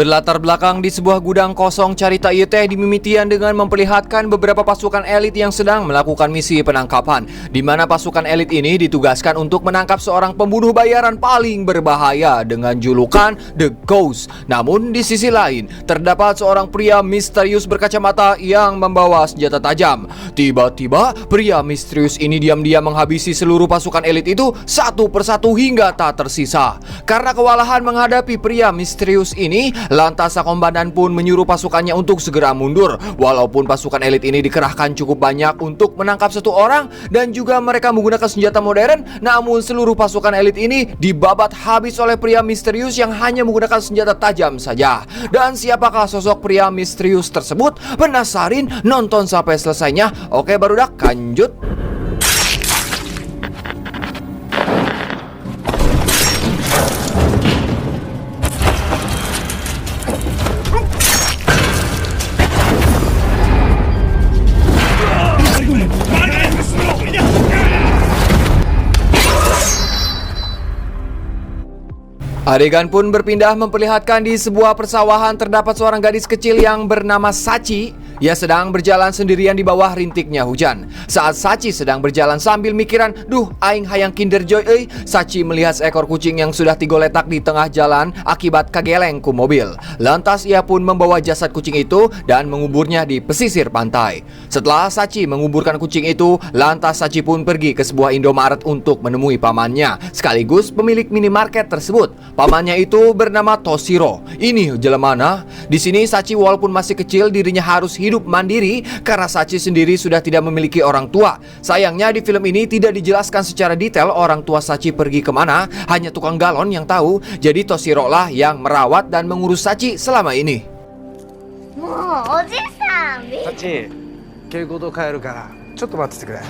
Berlatar belakang di sebuah gudang kosong, cerita ieu teh dimimitian dengan memperlihatkan beberapa pasukan elit yang sedang melakukan misi penangkapan, di mana pasukan elit ini ditugaskan untuk menangkap seorang pembunuh bayaran paling berbahaya dengan julukan The Ghost. Namun di sisi lain, terdapat seorang pria misterius berkacamata yang membawa senjata tajam. Tiba-tiba, pria misterius ini diam-diam menghabisi seluruh pasukan elit itu satu persatu hingga tak tersisa. Karena kewalahan menghadapi pria misterius ini, lantas sang komandan pun menyuruh pasukannya untuk segera mundur. Walaupun pasukan elit ini dikerahkan cukup banyak untuk menangkap satu orang dan juga mereka menggunakan senjata modern, namun seluruh pasukan elit ini dibabat habis oleh pria misterius yang hanya menggunakan senjata tajam saja. Dan siapakah sosok pria misterius tersebut? Penasarin? Nonton sampai selesainya. Oke barudak, lanjut. Adegan pun berpindah memperlihatkan di sebuah persawahan terdapat seorang gadis kecil yang bernama Sachi. Ia sedang berjalan sendirian di bawah rintiknya hujan. Saat Sachi sedang berjalan sambil mikiran, "Duh, aing hayang Kinder Joy euy," Sachi melihat seekor kucing yang sudah tigoletak di tengah jalan akibat kageleng ku mobil. Lantas ia pun membawa jasad kucing itu dan menguburnya di pesisir pantai. Setelah Sachi menguburkan kucing itu, lantas Sachi pun pergi ke sebuah Indomaret untuk menemui pamannya, sekaligus pemilik minimarket tersebut. Pamannya itu bernama Toshiro. Ini jelemana. Di sini Sachi walaupun masih kecil, dirinya harus hidup mandiri karena Sachi sendiri sudah tidak memiliki orang tua. Sayangnya di film ini tidak dijelaskan secara detail orang tua Sachi pergi kemana, hanya tukang galon yang tahu. Jadi Toshiro lah yang merawat dan mengurus Sachi selama ini. もうおじさんサチ、蛍光灯変えるからちょっと待っててくれ。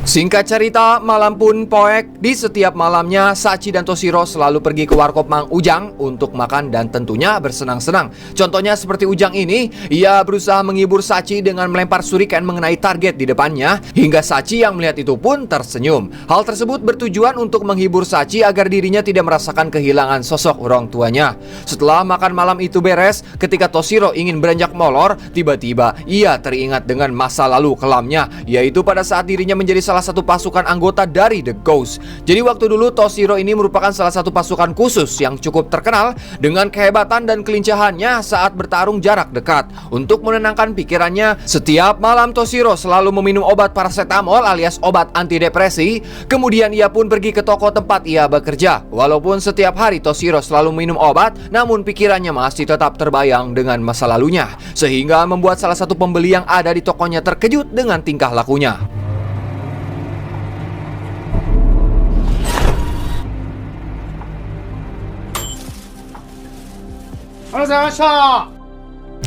Singkat cerita, malam pun poek. Di setiap malamnya, Sachi dan Toshiro selalu pergi ke warkop Mang Ujang untuk makan dan tentunya bersenang-senang. Contohnya seperti Ujang ini, ia berusaha menghibur Sachi dengan melempar shuriken mengenai target di depannya, hingga Sachi yang melihat itu pun tersenyum. Hal tersebut bertujuan untuk menghibur Sachi agar dirinya tidak merasakan kehilangan sosok orang tuanya. Setelah makan malam itu beres, ketika Toshiro ingin beranjak molor, tiba-tiba ia teringat dengan masa lalu kelamnya, yaitu pada saat dirinya menjadi salah satu pasukan anggota dari The Ghost. Jadi waktu dulu Toshiro ini merupakan salah satu pasukan khusus yang cukup terkenal dengan kehebatan dan kelincahannya saat bertarung jarak dekat. Untuk menenangkan pikirannya, setiap malam Toshiro selalu meminum obat paracetamol alias obat antidepresi. Kemudian ia pun pergi ke toko tempat ia bekerja. Walaupun setiap hari Toshiro selalu minum obat, namun pikirannya masih tetap terbayang dengan masa lalunya, sehingga membuat salah satu pembeli yang ada di tokonya terkejut dengan tingkah lakunya.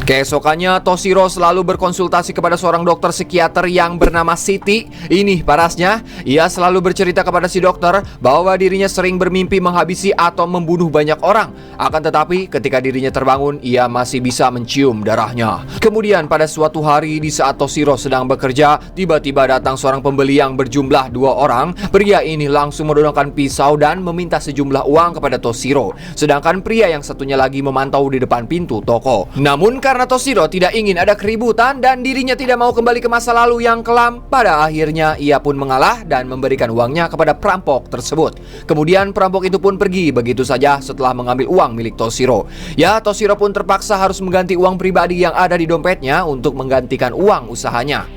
Keesokannya, Toshiro selalu berkonsultasi kepada seorang dokter psikiater yang bernama Siti. Ini parasnya, ia selalu bercerita kepada si dokter bahwa dirinya sering bermimpi menghabisi atau membunuh banyak orang. Akan tetapi, ketika dirinya terbangun, ia masih bisa mencium darahnya. Kemudian pada suatu hari di saat Toshiro sedang bekerja, tiba-tiba datang seorang pembeli yang berjumlah 2 orang. Pria ini langsung menodongkan pisau dan meminta sejumlah uang kepada Toshiro. Sedangkan pria yang satunya lagi memantau di depan pintu toko. Namun karena Toshiro tidak ingin ada keributan dan dirinya tidak mau kembali ke masa lalu yang kelam, pada akhirnya ia pun mengalah dan memberikan uangnya kepada perampok tersebut. Kemudian perampok itu pun pergi begitu saja setelah mengambil uang milik Toshiro. Ya, Toshiro pun terpaksa harus mengganti uang pribadi yang ada di dompetnya untuk menggantikan uang usahanya.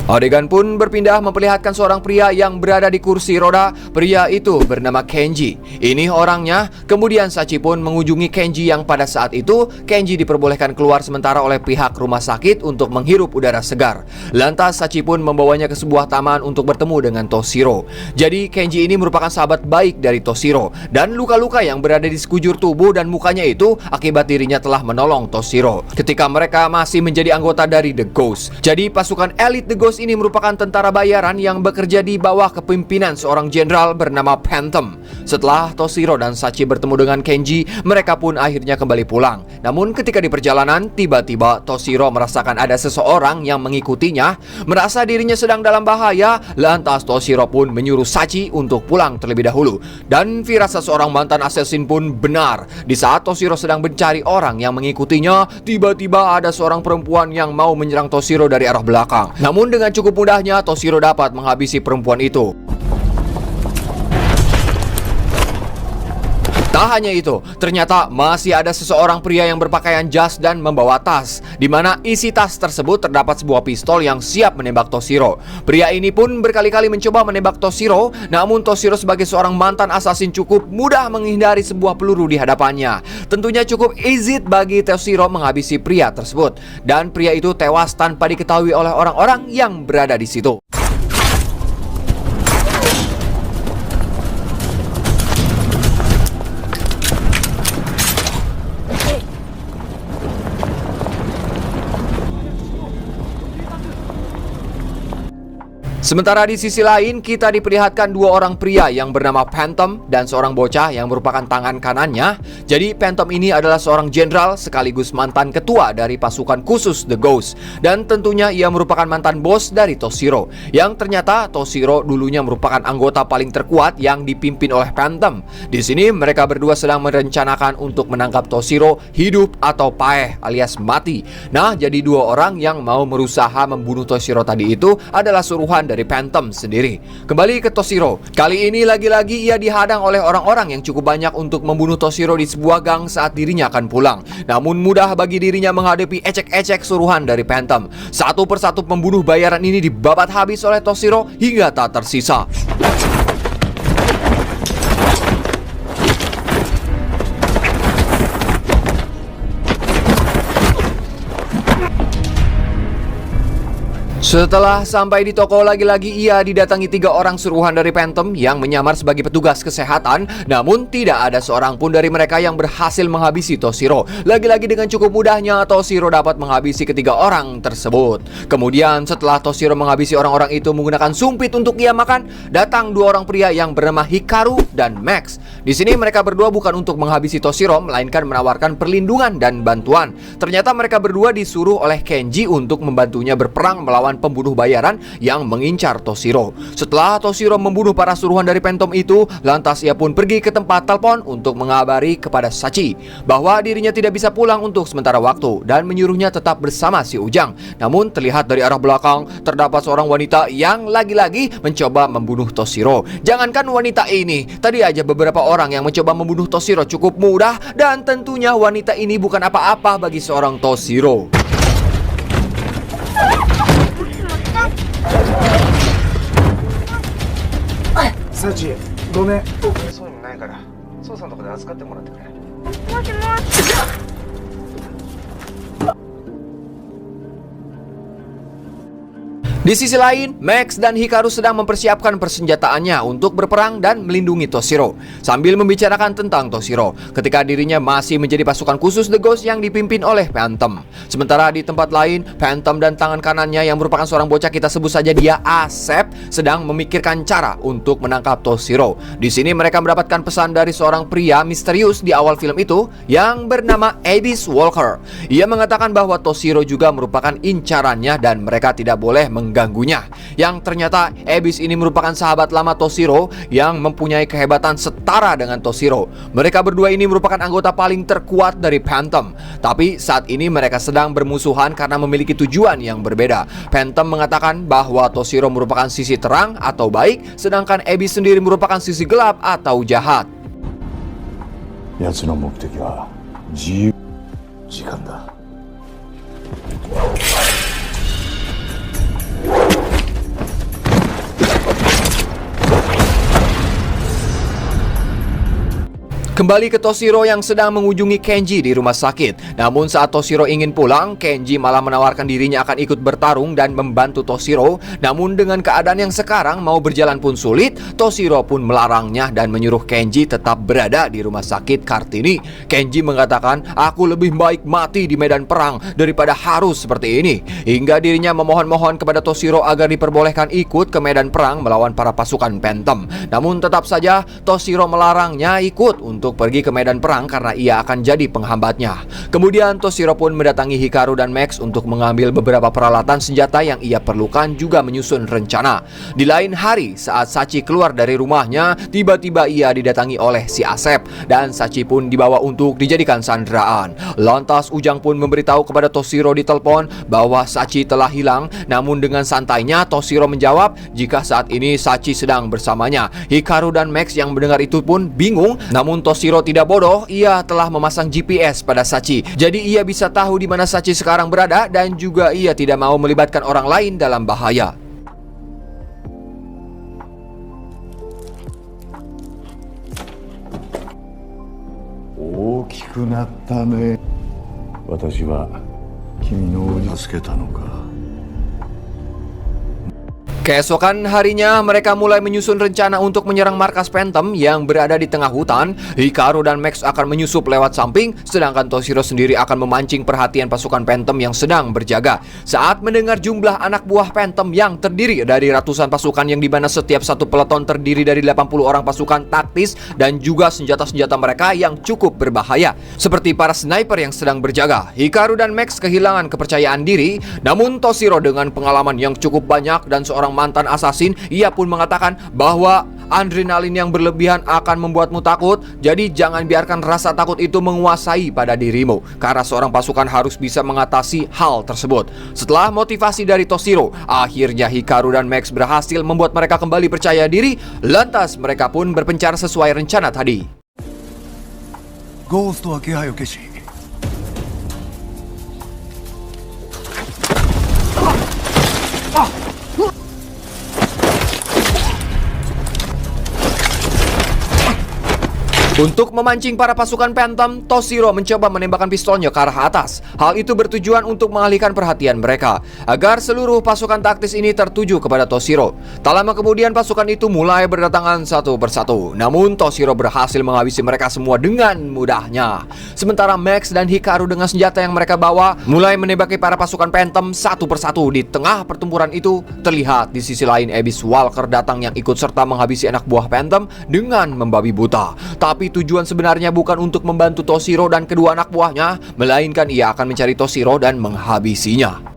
Adegan pun berpindah memperlihatkan seorang pria yang berada di kursi roda. Pria itu bernama Kenji. Ini orangnya. Kemudian Sachi pun mengunjungi Kenji yang pada saat itu Kenji diperbolehkan keluar sementara oleh pihak rumah sakit untuk menghirup udara segar. Lantas Sachi pun membawanya ke sebuah taman untuk bertemu dengan Toshiro. Jadi Kenji ini merupakan sahabat baik dari Toshiro, dan luka-luka yang berada di sekujur tubuh dan mukanya itu akibat dirinya telah menolong Toshiro ketika mereka masih menjadi anggota dari The Ghost. Jadi pasukan elit The Ghost Ghost ini merupakan tentara bayaran yang bekerja di bawah kepemimpinan seorang jenderal bernama Phantom. Setelah Toshiro dan Sachi bertemu dengan Kenji, mereka pun akhirnya kembali pulang. Namun ketika di perjalanan, tiba-tiba Toshiro merasakan ada seseorang yang mengikutinya, merasa dirinya sedang dalam bahaya. Lantas Toshiro pun menyuruh Sachi untuk pulang terlebih dahulu. Dan firasat seorang mantan assassin pun benar. Di saat Toshiro sedang mencari orang yang mengikutinya, tiba-tiba ada seorang perempuan yang mau menyerang Toshiro dari arah belakang. Namun dengan cukup mudahnya Toshiro dapat menghabisi perempuan itu. Tak hanya itu, ternyata masih ada seseorang pria yang berpakaian jas dan membawa tas, di mana isi tas tersebut terdapat sebuah pistol yang siap menembak Toshiro. Pria ini pun berkali-kali mencoba menembak Toshiro, namun Toshiro sebagai seorang mantan assassin cukup mudah menghindari sebuah peluru di hadapannya. Tentunya cukup easy bagi Toshiro menghabisi pria tersebut, dan pria itu tewas tanpa diketahui oleh orang-orang yang berada di situ. Sementara di sisi lain, kita diperlihatkan dua orang pria yang bernama Phantom dan seorang bocah yang merupakan tangan kanannya. Jadi Phantom ini adalah seorang jenderal sekaligus mantan ketua dari pasukan khusus The Ghost. Dan tentunya ia merupakan mantan bos dari Toshiro. Yang ternyata Toshiro dulunya merupakan anggota paling terkuat yang dipimpin oleh Phantom. Di sini mereka berdua sedang merencanakan untuk menangkap Toshiro hidup atau paeh alias mati. Nah, jadi dua orang yang mau berusaha membunuh Toshiro tadi itu adalah suruhan dari Phantom sendiri. Kembali ke Toshiro. Kali ini lagi-lagi ia dihadang oleh orang-orang yang cukup banyak untuk membunuh Toshiro di sebuah gang saat dirinya akan pulang. Namun mudah bagi dirinya menghadapi ecek-ecek suruhan dari Phantom. Satu persatu pembunuh bayaran ini dibabat habis oleh Toshiro hingga tak tersisa. Setelah sampai di toko, lagi-lagi ia didatangi 3 orang suruhan dari Phantom yang menyamar sebagai petugas kesehatan. Namun tidak ada seorang pun dari mereka yang berhasil menghabisi Toshiro. Lagi-lagi dengan cukup mudahnya Toshiro dapat menghabisi ketiga orang tersebut. Kemudian setelah Toshiro menghabisi orang-orang itu menggunakan sumpit untuk ia makan, datang 2 orang pria yang bernama Hikaru dan Max. Di sini mereka berdua bukan untuk menghabisi Toshiro, melainkan menawarkan perlindungan dan bantuan. Ternyata mereka berdua disuruh oleh Kenji untuk membantunya berperang melawan pembunuh bayaran yang mengincar Toshiro. Setelah Toshiro membunuh para suruhan dari Phantom itu, lantas ia pun pergi ke tempat telepon untuk mengabari kepada Sachi bahwa dirinya tidak bisa pulang untuk sementara waktu dan menyuruhnya tetap bersama si Ujang. Namun terlihat dari arah belakang terdapat seorang wanita yang lagi-lagi mencoba membunuh Toshiro. Jangankan wanita ini, tadi aja beberapa orang yang mencoba membunuh Toshiro cukup mudah, dan tentunya wanita ini bukan apa-apa bagi seorang Toshiro. Sachi, ごめん。そういうのないから、父さんとかで預かってもらってくれ。もしもし。 Di sisi lain, Max dan Hikaru sedang mempersiapkan persenjataannya untuk berperang dan melindungi Toshiro. Sambil membicarakan tentang Toshiro, ketika dirinya masih menjadi pasukan khusus The Ghost yang dipimpin oleh Phantom. Sementara di tempat lain, Phantom dan tangan kanannya yang merupakan seorang bocah, kita sebut saja dia Asep, sedang memikirkan cara untuk menangkap Toshiro. Di sini mereka mendapatkan pesan dari seorang pria misterius di awal film itu yang bernama Abyss Walker. Ia mengatakan bahwa Toshiro juga merupakan incarannya dan mereka tidak boleh mengganggunya. Yang ternyata Abyss ini merupakan sahabat lama Toshiro yang mempunyai kehebatan setara dengan Toshiro. Mereka berdua ini merupakan anggota paling terkuat dari Phantom. Tapi saat ini mereka sedang bermusuhan karena memiliki tujuan yang berbeda. Phantom mengatakan bahwa Toshiro merupakan sisi terang atau baik, sedangkan Abyss sendiri merupakan sisi gelap atau jahat. 奴の目的は自由、時間だ。Kembali ke Toshiro yang sedang mengunjungi Kenji di rumah sakit. Namun saat Toshiro ingin pulang, Kenji malah menawarkan dirinya akan ikut bertarung dan membantu Toshiro. Namun dengan keadaan yang sekarang mau berjalan pun sulit, Toshiro pun melarangnya dan menyuruh Kenji tetap berada di rumah sakit Kartini. Kenji mengatakan, aku lebih baik mati di medan perang daripada harus seperti ini. Hingga dirinya memohon-mohon kepada Toshiro agar diperbolehkan ikut ke medan perang melawan para pasukan Phantom. Namun tetap saja Toshiro melarangnya ikut untuk pergi ke medan perang karena ia akan jadi penghambatnya. Kemudian Toshiro pun mendatangi Hikaru dan Max untuk mengambil beberapa peralatan senjata yang ia perlukan juga menyusun rencana. Di lain hari saat Sachi keluar dari rumahnya, tiba-tiba ia didatangi oleh si Asep dan Sachi pun dibawa untuk dijadikan sanderaan. Lantas Ujang pun memberitahu kepada Toshiro di telepon bahwa Sachi telah hilang. Namun dengan santainya Toshiro menjawab jika saat ini Sachi sedang bersamanya. Hikaru dan Max yang mendengar itu pun bingung, namun Toshiro tidak bodoh, ia telah memasang GPS pada Sachi. Jadi ia bisa tahu di mana Sachi sekarang berada dan juga ia tidak mau melibatkan orang lain dalam bahaya. 大きくなったね。私は君のおじ助けたのか。 Keesokan harinya, mereka mulai menyusun rencana untuk menyerang markas Phantom yang berada di tengah hutan. Hikaru dan Max akan menyusup lewat samping, sedangkan Toshiro sendiri akan memancing perhatian pasukan Phantom yang sedang berjaga. Saat mendengar jumlah anak buah Phantom yang terdiri dari ratusan pasukan yang dimana setiap satu peleton terdiri dari 80 orang pasukan taktis dan juga senjata-senjata mereka yang cukup berbahaya, seperti para sniper yang sedang berjaga. Hikaru dan Max kehilangan kepercayaan diri, namun Toshiro dengan pengalaman yang cukup banyak dan seorang mantan asasin, ia pun mengatakan bahwa adrenalin yang berlebihan akan membuatmu takut. Jadi jangan biarkan rasa takut itu menguasai pada dirimu, karena seorang pasukan harus bisa mengatasi hal tersebut. Setelah motivasi dari Toshiro, akhirnya Hikaru dan Max berhasil membuat mereka kembali percaya diri. Lantas mereka pun berpencar sesuai rencana tadi. ゴーストは気配を消し Untuk memancing para pasukan Phantom, Toshiro mencoba menembakkan pistolnya ke arah atas. Hal itu bertujuan untuk mengalihkan perhatian mereka, agar seluruh pasukan taktis ini tertuju kepada Toshiro. Tak lama kemudian pasukan itu mulai berdatangan satu persatu. Namun Toshiro berhasil menghabisi mereka semua dengan mudahnya. Sementara Max dan Hikaru dengan senjata yang mereka bawa mulai menembaki para pasukan Phantom satu persatu. Di tengah pertempuran itu, terlihat di sisi lain Abyss Walker datang yang ikut serta menghabisi anak buah Phantom dengan membabi buta. Tapi tujuan sebenarnya bukan untuk membantu Toshiro dan kedua anak buahnya, melainkan ia akan mencari Toshiro dan menghabisinya.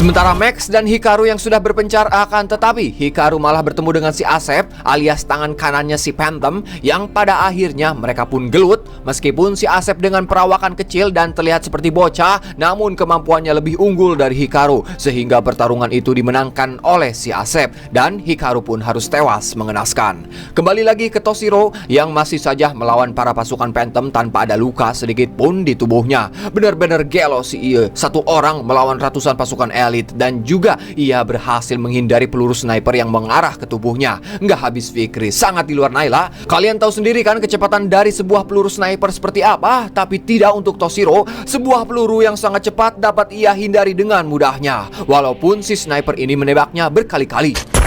Sementara Max dan Hikaru yang sudah berpencar, akan tetapi Hikaru malah bertemu dengan si Asep alias tangan kanannya si Phantom, yang pada akhirnya mereka pun gelut. Meskipun si Asep dengan perawakan kecil dan terlihat seperti bocah, namun kemampuannya lebih unggul dari Hikaru, sehingga pertarungan itu dimenangkan oleh si Asep dan Hikaru pun harus tewas mengenaskan. Kembali lagi ke Toshiro yang masih saja melawan para pasukan Phantom tanpa ada luka sedikit pun di tubuhnya. Benar-benar gelo si Ie, satu orang melawan ratusan pasukan elit, dan juga ia berhasil menghindari peluru sniper yang mengarah ke tubuhnya. Nggak habis pikir, sangat di luar naila. Kalian tahu sendiri kan kecepatan dari sebuah peluru sniper seperti apa? Tapi tidak untuk Toshiro. Sebuah peluru yang sangat cepat dapat ia hindari dengan mudahnya, walaupun si sniper ini menembaknya berkali-kali.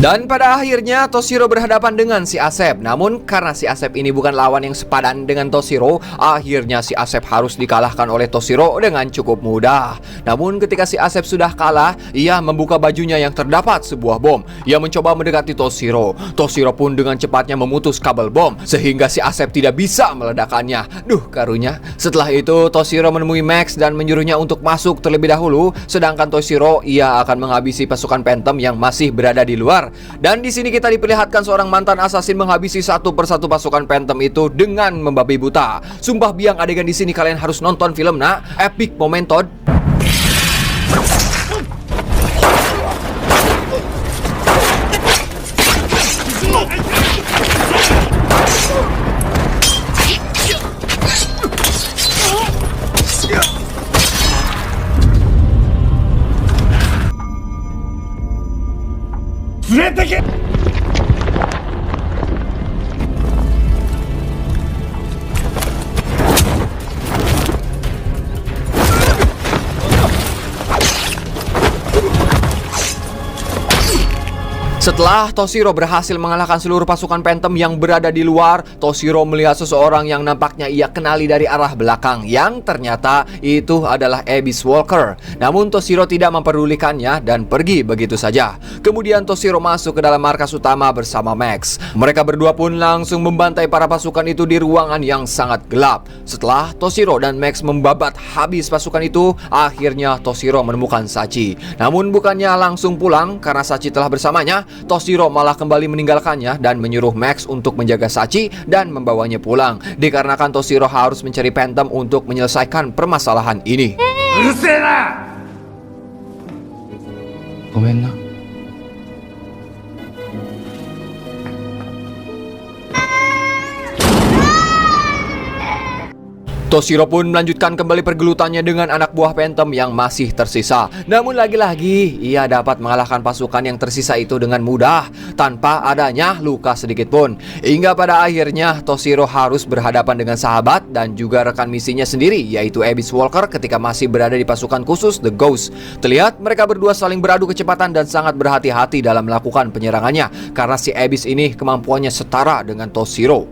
Dan pada akhirnya Toshiro berhadapan dengan si Asep. Namun karena si Asep ini bukan lawan yang sepadan dengan Toshiro, akhirnya si Asep harus dikalahkan oleh Toshiro dengan cukup mudah. Namun ketika si Asep sudah kalah, ia membuka bajunya yang terdapat sebuah bom. Ia mencoba mendekati Toshiro. Toshiro pun dengan cepatnya memutus kabel bom sehingga si Asep tidak bisa meledakannya. Duh karunya. Setelah itu Toshiro menemui Max dan menyuruhnya untuk masuk terlebih dahulu, sedangkan Toshiro ia akan menghabisi pasukan Phantom yang masih berada di luar. Dan di sini kita diperlihatkan seorang mantan assassin menghabisi satu persatu pasukan Phantom itu dengan membabi buta. Sumpah biang adegan di sini kalian harus nonton film nak. Epic momentum. Setelah Toshiro berhasil mengalahkan seluruh pasukan Phantom yang berada di luar, Toshiro melihat seseorang yang nampaknya ia kenali dari arah belakang, yang ternyata itu adalah Abyss Walker. Namun Toshiro tidak memperdulikannya dan pergi begitu saja. Kemudian Toshiro masuk ke dalam markas utama bersama Max. Mereka berdua pun langsung membantai para pasukan itu di ruangan yang sangat gelap. Setelah Toshiro dan Max membabat habis pasukan itu, akhirnya Toshiro menemukan Sachi. Namun bukannya langsung pulang karena Sachi telah bersamanya, Toshiro malah kembali meninggalkannya dan menyuruh Max untuk menjaga Sachi dan membawanya pulang. Dikarenakan Toshiro harus mencari Phantom untuk menyelesaikan permasalahan ini. Gomen na. Toshiro pun melanjutkan kembali pergelutannya dengan anak buah Phantom yang masih tersisa. Namun lagi-lagi ia dapat mengalahkan pasukan yang tersisa itu dengan mudah tanpa adanya luka sedikit pun. Hingga pada akhirnya Toshiro harus berhadapan dengan sahabat dan juga rekan misinya sendiri, yaitu Abyss Walker ketika masih berada di pasukan khusus The Ghost. Terlihat mereka berdua saling beradu kecepatan dan sangat berhati-hati dalam melakukan penyerangannya karena si Abyss ini kemampuannya setara dengan Toshiro.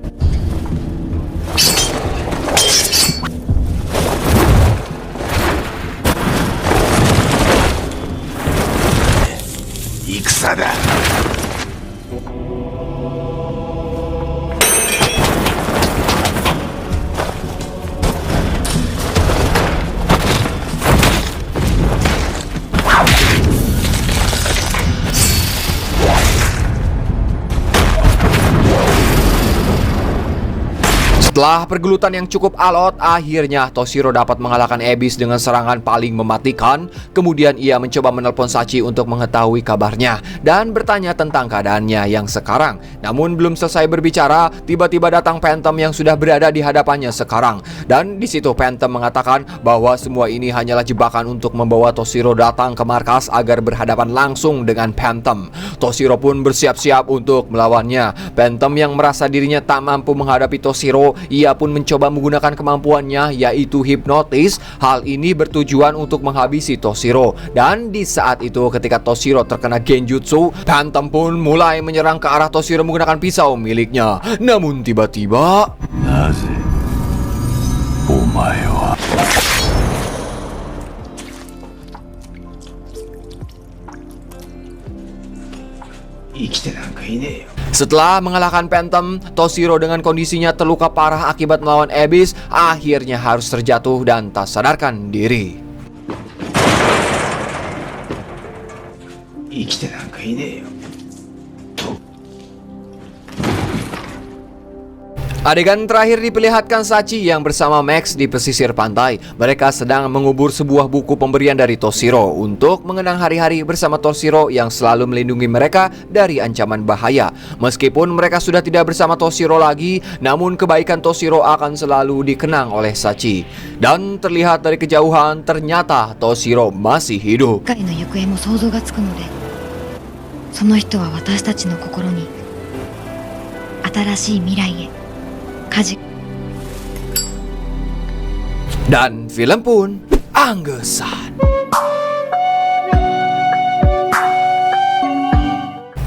Setelah pergelutan yang cukup alot, akhirnya Toshiro dapat mengalahkan Abyss dengan serangan paling mematikan. Kemudian ia mencoba menelpon Sachi untuk mengetahui kabarnya dan bertanya tentang keadaannya yang sekarang. Namun belum selesai berbicara, tiba-tiba datang Phantom yang sudah berada di hadapannya sekarang. Dan di situ Phantom mengatakan bahwa semua ini hanyalah jebakan untuk membawa Toshiro datang ke markas agar berhadapan langsung dengan Phantom. Toshiro pun bersiap-siap untuk melawannya. Phantom yang merasa dirinya tak mampu menghadapi Toshiro, ia pun mencoba menggunakan kemampuannya yaitu hipnotis. Hal ini bertujuan untuk menghabisi Toshiro. Dan di saat itu ketika Toshiro terkena genjutsu, Phantom pun mulai menyerang ke arah Toshiro menggunakan pisau miliknya. Namun tiba-tiba, Naze omae wa setelah mengalahkan Phantom, Toshiro dengan kondisinya terluka parah akibat melawan Abyss, akhirnya harus terjatuh dan tak sadarkan diri. Adegan terakhir diperlihatkan Sachi yang bersama Max di pesisir pantai. Mereka sedang mengubur sebuah buku pemberian dari Toshiro untuk mengenang hari-hari bersama Toshiro yang selalu melindungi mereka dari ancaman bahaya. Meskipun mereka sudah tidak bersama Toshiro lagi, namun kebaikan Toshiro akan selalu dikenang oleh Sachi. Dan terlihat dari kejauhan ternyata Toshiro masih hidup. 彼の行方も想像がつくので、その人は私たちの心に新しい未来へ舵。 Dan film pun anggesan.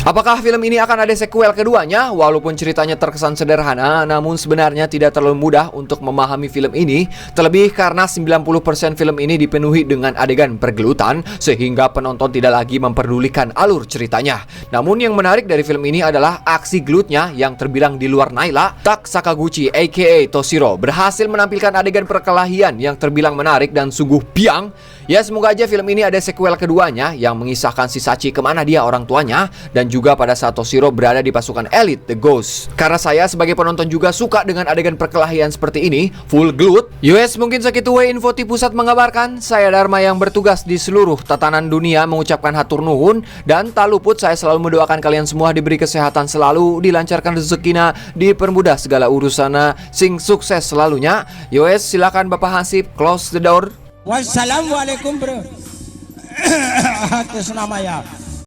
Apakah film ini akan ada sequel keduanya? Walaupun ceritanya terkesan sederhana, namun sebenarnya tidak terlalu mudah untuk memahami film ini. Terlebih karena 90% film ini dipenuhi dengan adegan pergelutan, sehingga penonton tidak lagi memperdulikan alur ceritanya. Namun yang menarik dari film ini adalah aksi gelutnya yang terbilang di luar naila. Tak Sakaguchi aka Toshiro berhasil menampilkan adegan perkelahian yang terbilang menarik dan sungguh biang. Ya, semoga aja film ini ada sequel keduanya yang mengisahkan si Sachi kemana dia orang tuanya, dan juga pada saat Toshiro berada di pasukan elit The Ghost. Karena saya sebagai penonton juga suka dengan adegan perkelahian seperti ini, full glut. US mungkin segitu info ti pusat mengabarkan. Saya Dharma yang bertugas di seluruh tatanan dunia mengucapkan hatur nuhun, dan tak luput saya selalu mendoakan kalian semua diberi kesehatan selalu, dilancarkan rezekina, dipermudah segala urusanna, sing sukses selalunya. US silakan Bapak Hansip close the door. Wassalamualaikum bro. Atas nama ya.